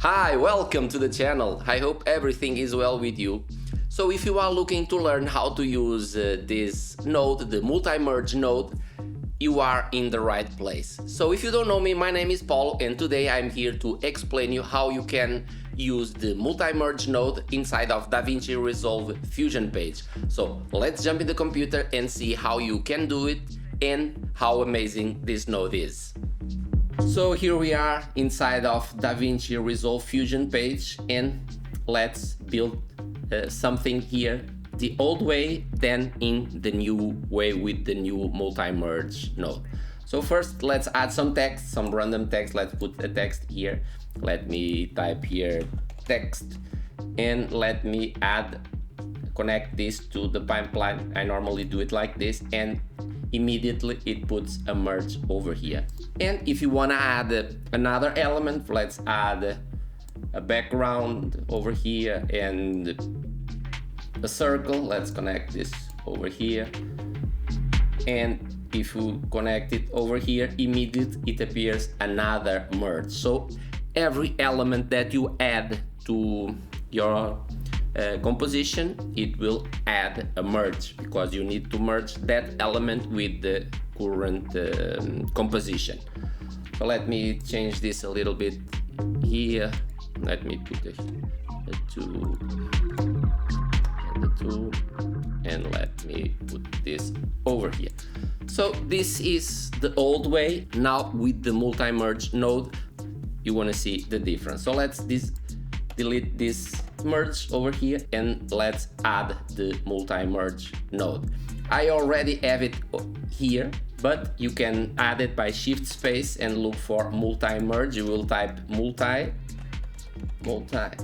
Hi, welcome to the channel. I hope everything is well with you. So if you are looking to learn how to use this node, the MultiMerge node, you are in the right place. So if you don't know me, my name is Paul and today I'm here to explain you how you can use the MultiMerge node inside of Davinci Resolve Fusion page. So let's jump in the computer and see how you can do it and how amazing this node is. So here we are inside of Davinci Resolve Fusion page, and let's build something here the old way, then in the new way with the new MultiMerge node. So first let's add some text, some random text. Let's put a text here. Let me type here text and let me connect this to the pipeline. I normally do it like this, and immediately it puts a merge over here. And if you want to add another element, let's add a background over here and a circle. Let's connect this over here, and if you connect it over here, immediately it appears another merge. So every element that you add to your composition, it will add a merge, because you need to merge that element with the current composition. So let me change this a little bit here. Let me put the 2 and the 2, and let me put this over here. So this is the old way. Now with the MultiMerge node, you want to see the difference. So let's delete this merge over here and let's add the MultiMerge node. I already have it here, but you can add it by shift space and look for MultiMerge. You will type multi,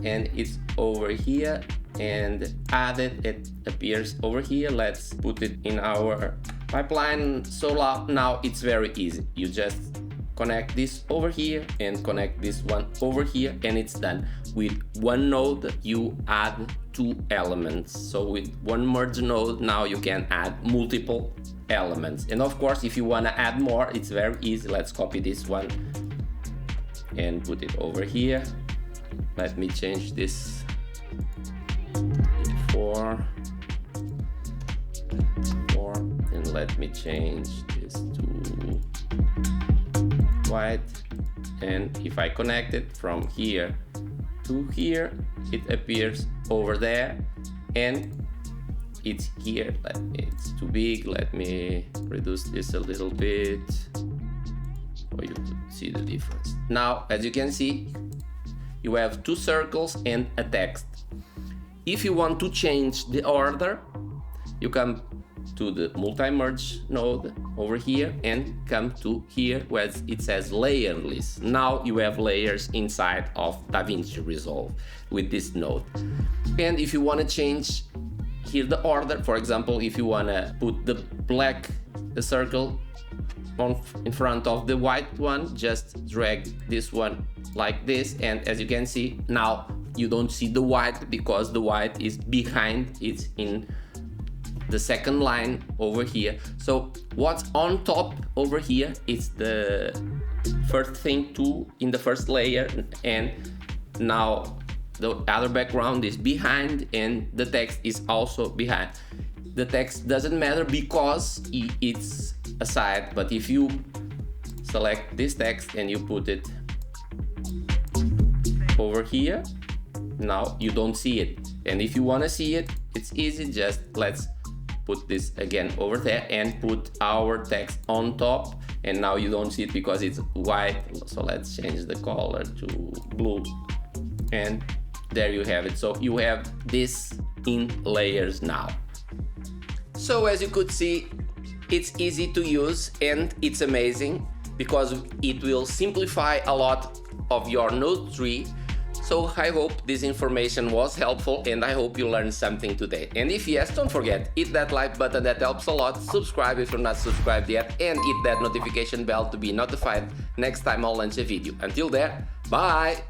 and it's over here, and add it. It appears over here. Let's put it in our pipeline. So now it's very easy. You just connect this over here and connect this one over here, and it's done. With one node you add 2 elements. So with one merge node now you can add multiple elements. And of course, if you want to add more, it's very easy. Let's copy this one and put it over here. Let me change this 4, and let me change this to white. And if I connect it from here to here, it appears over there, and it's here. It's too big. Let me reduce this a little bit for you to see the difference. Now, as you can see, you have 2 circles and a text. If you want to change the order, you come to the MultiMerge node over here and come to here where it says layer list. Now you have layers inside of Davinci Resolve with this node. And if you want to change here the order, for example, if you want to put the circle in front of the white one, just drag this one like this, and as you can see, now you don't see the white because the white is behind. It's in the second line over here. So what's on top over here is the first thing in the first layer, and now the other background is behind and the text is also behind. The text doesn't matter because it's aside, but if you select this text and you put it over here, now you don't see it. And if you want to see it, it's easy. Just let's put this again over there and put our text on top, and now you don't see it because it's white. So let's change the color to blue, and there you have it. So you have this in layers now. So as you could see, it's easy to use and it's amazing because it will simplify a lot of your node tree. So I hope this information was helpful, and I hope you learned something today. And if yes, don't forget, hit that like button, that helps a lot. Subscribe if you're not subscribed yet, and hit that notification bell to be notified next time I'll launch a video. Until there, bye!